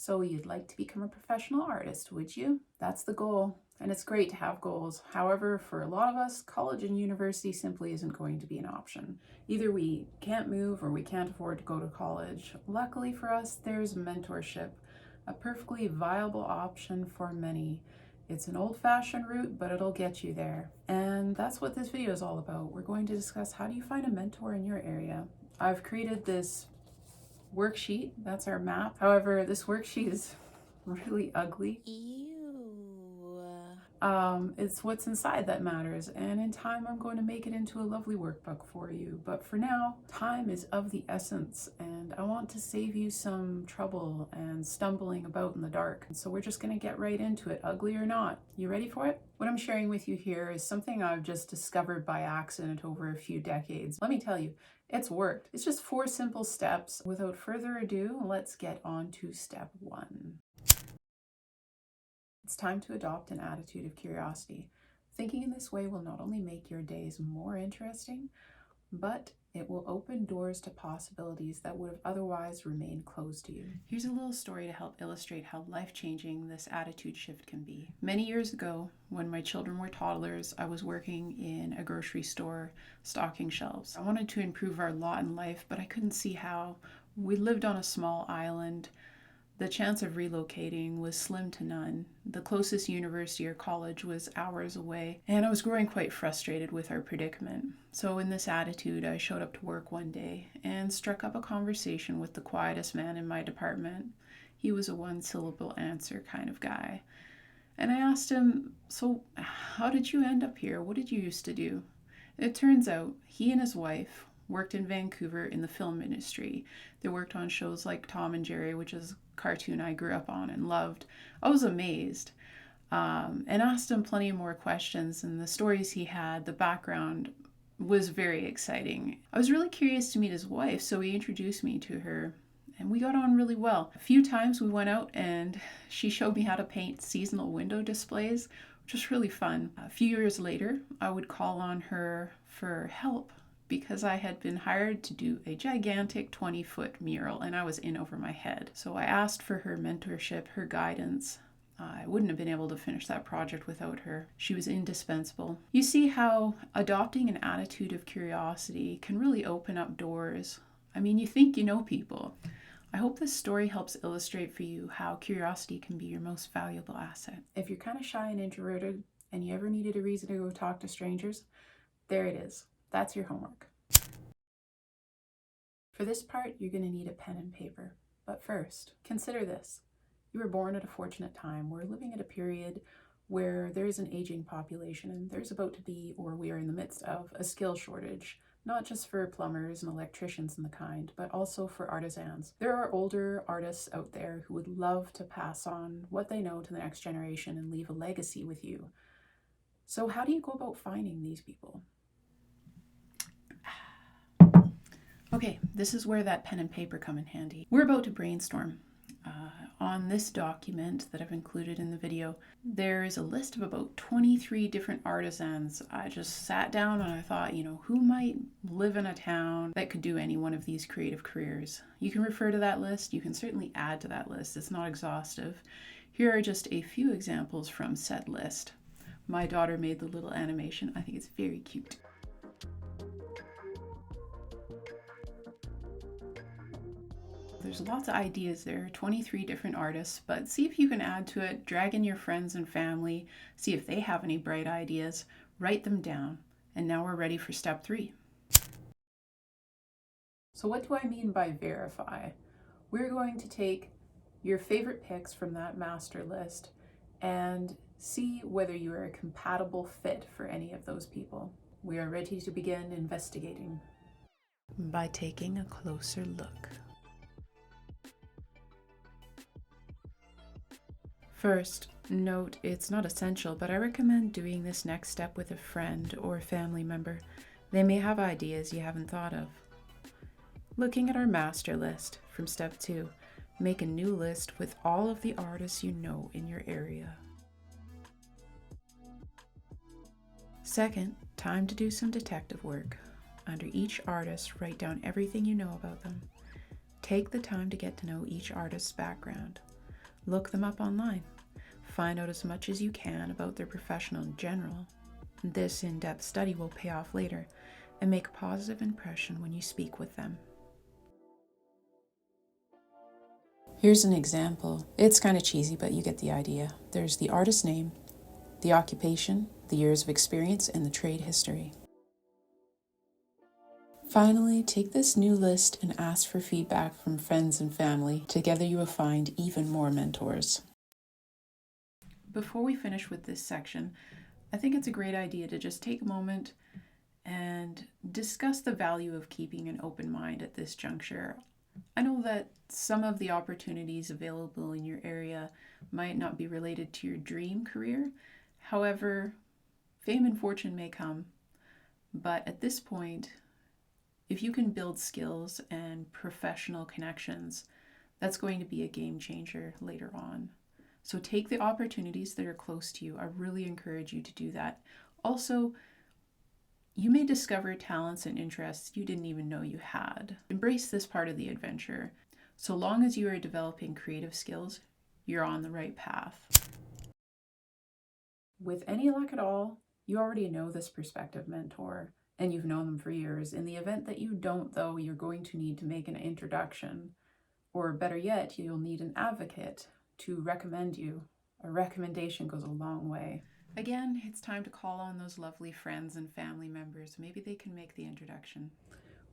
So you'd like to become a professional artist, would you? That's the goal. And it's great to have goals. However, for a lot of us, college and university simply isn't going to be an option. Either we can't move or we can't afford to go to college. Luckily for us, there's mentorship, a perfectly viable option for many. It's an old-fashioned route, but it'll get you there. And that's what this video is all about. We're going to discuss how do you find a mentor in your area. I've created this worksheet. That's our map. However, this worksheet is really ugly. Ew. It's what's inside that matters, and in time I'm going to make it into a lovely workbook for you. But for now, time is of the essence, and I want to save you some trouble and stumbling about in the dark. So we're just going to get right into it, ugly or not. You ready for it? What I'm sharing with you here is something I've just discovered by accident over a few decades. Let me tell you, it's worked. It's just 4 simple steps. Without further ado, let's get on to step 1. It's time to adopt an attitude of curiosity. Thinking in this way will not only make your days more interesting, but it will open doors to possibilities that would have otherwise remained closed to you. Here's a little story to help illustrate how life-changing this attitude shift can be. Many years ago, when my children were toddlers, I was working in a grocery store stocking shelves. I wanted to improve our lot in life, but I couldn't see how. We lived on a small island. The chance of relocating was slim to none. The closest university or college was hours away, and I was growing quite frustrated with our predicament. So in this attitude, I showed up to work one day and struck up a conversation with the quietest man in my department. He was a one-syllable answer kind of guy. And I asked him, "So how did you end up here? What did you used to do?" It turns out he and his wife worked in Vancouver in the film industry. They worked on shows like Tom and Jerry, which is a cartoon I grew up on and loved. I was amazed and asked him plenty more questions, and the stories he had, the background was very exciting. I was really curious to meet his wife, so he introduced me to her, and we got on really well. A few times we went out and she showed me how to paint seasonal window displays, which was really fun. A few years later, I would call on her for help because I had been hired to do a gigantic 20-foot mural and I was in over my head. So I asked for her mentorship, her guidance. I wouldn't have been able to finish that project without her. She was indispensable. You see how adopting an attitude of curiosity can really open up doors. I mean, you think you know people. I hope this story helps illustrate for you how curiosity can be your most valuable asset. If you're kind of shy and introverted and you ever needed a reason to go talk to strangers, there it is. That's your homework. For this part, you're going to need a pen and paper. But first, consider this. You were born at a fortunate time. We're living at a period where there is an aging population and there's about to be, or we are in the midst of, a skill shortage. Not just for plumbers and electricians and the kind, but also for artisans. There are older artists out there who would love to pass on what they know to the next generation and leave a legacy with you. So how do you go about finding these people? Okay, this is where that pen and paper come in handy. We're about to brainstorm. On this document that I've included in the video, there is a list of about 23 different artisans. I just sat down and I thought, who might live in a town that could do any one of these creative careers? You can refer to that list. You can certainly add to that list. It's not exhaustive. Here are just a few examples from said list. My daughter made the little animation. I think it's very cute. There's lots of ideas there, 23 different artists, but see if you can add to it, drag in your friends and family, see if they have any bright ideas, write them down. And now we're ready for step 3. So what do I mean by verify? We're going to take your favorite picks from that master list and see whether you are a compatible fit for any of those people. We are ready to begin investigating by taking a closer look. First, note it's not essential, but I recommend doing this next step with a friend or family member. They may have ideas you haven't thought of. Looking at our master list from step 2, make a new list with all of the artists you know in your area. Second, time to do some detective work. Under each artist, write down everything you know about them. Take the time to get to know each artist's background. Look them up online. Find out as much as you can about their profession in general. This in-depth study will pay off later and make a positive impression when you speak with them. Here's an example. It's kind of cheesy, but you get the idea. There's the artist name, the occupation, the years of experience, and the trade history. Finally, take this new list and ask for feedback from friends and family. Together you will find even more mentors. Before we finish with this section, I think it's a great idea to just take a moment and discuss the value of keeping an open mind at this juncture. I know that some of the opportunities available in your area might not be related to your dream career. However, fame and fortune may come. But at this point, if you can build skills and professional connections, that's going to be a game changer later on. So take the opportunities that are close to you. I really encourage you to do that. Also, you may discover talents and interests you didn't even know you had. Embrace this part of the adventure. So long as you are developing creative skills, you're on the right path. With any luck at all, you already know this prospective mentor, and you've known them for years. In the event that you don't, though, you're going to need to make an introduction, or better yet, you'll need an advocate to recommend you. A recommendation goes a long way. Again, it's time to call on those lovely friends and family members. Maybe they can make the introduction.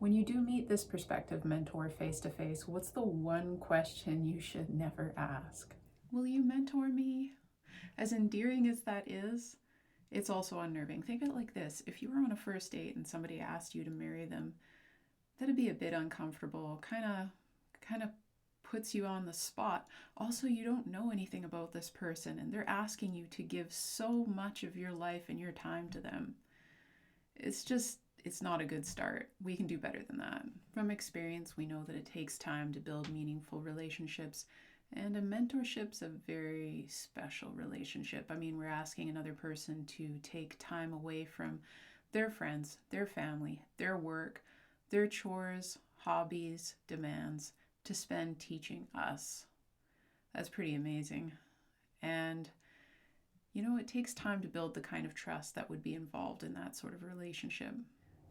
When you do meet this prospective mentor face to face, what's the one question you should never ask? Will you mentor me? As endearing as that is, it's also unnerving. Think of it like this. If you were on a first date and somebody asked you to marry them, that'd be a bit uncomfortable. Kind of puts you on the spot. Also, you don't know anything about this person and they're asking you to give so much of your life and your time to them. It's not a good start. We can do better than that. From experience, we know that it takes time to build meaningful relationships, and a mentorship's a very special relationship. I mean, we're asking another person to take time away from their friends, their family, their work, their chores, hobbies, demands, to spend teaching us. That's pretty amazing. And it takes time to build the kind of trust that would be involved in that sort of relationship.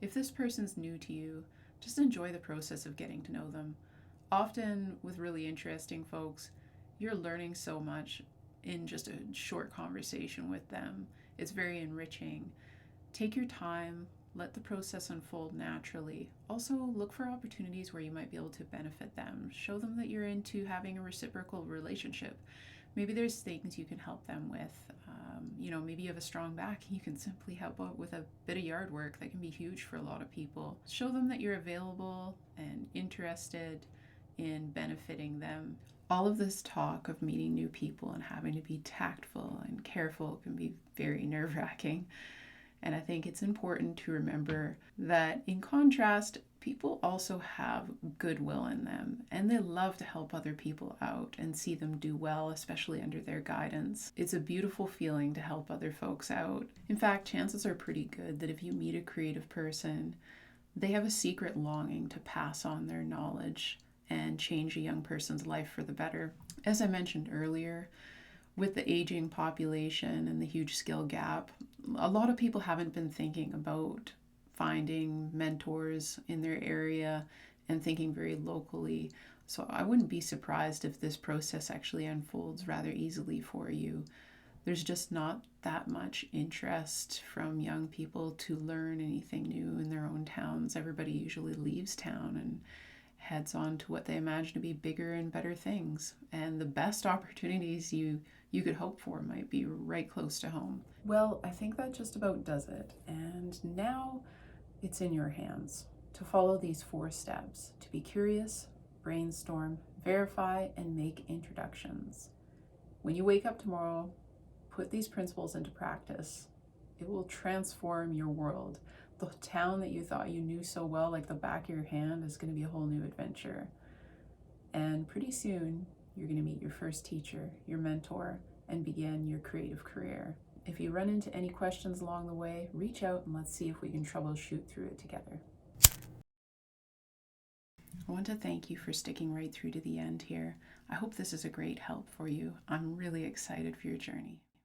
If this person's new to you, just enjoy the process of getting to know them. Often with really interesting folks, you're learning so much in just a short conversation with them. It's very enriching. Take your time, let the process unfold naturally. Also, look for opportunities where you might be able to benefit them. Show them that you're into having a reciprocal relationship. Maybe there's things you can help them with. Maybe you have a strong back and you can simply help out with a bit of yard work. That can be huge for a lot of people. Show them that you're available and interested in benefiting them. All of this talk of meeting new people and having to be tactful and careful can be very nerve-wracking. And I think it's important to remember that in contrast, people also have goodwill in them and they love to help other people out and see them do well, especially under their guidance. It's a beautiful feeling to help other folks out. In fact, chances are pretty good that if you meet a creative person, they have a secret longing to pass on their knowledge and change a young person's life for the better. As I mentioned earlier, with the aging population and the huge skill gap, a lot of people haven't been thinking about finding mentors in their area and thinking very locally. So I wouldn't be surprised if this process actually unfolds rather easily for you. There's just not that much interest from young people to learn anything new in their own towns. Everybody usually leaves town and heads on to what they imagine to be bigger and better things. And the best opportunities you could hope for might be right close to home. Well, I think that just about does it. And now it's in your hands to follow these 4 steps: to be curious, brainstorm, verify, and make introductions. When you wake up tomorrow, put these principles into practice. It will transform your world. The town that you thought you knew so well, like the back of your hand, is going to be a whole new adventure. And pretty soon, you're going to meet your first teacher, your mentor, and begin your creative career. If you run into any questions along the way, reach out and let's see if we can troubleshoot through it together. I want to thank you for sticking right through to the end here. I hope this is a great help for you. I'm really excited for your journey.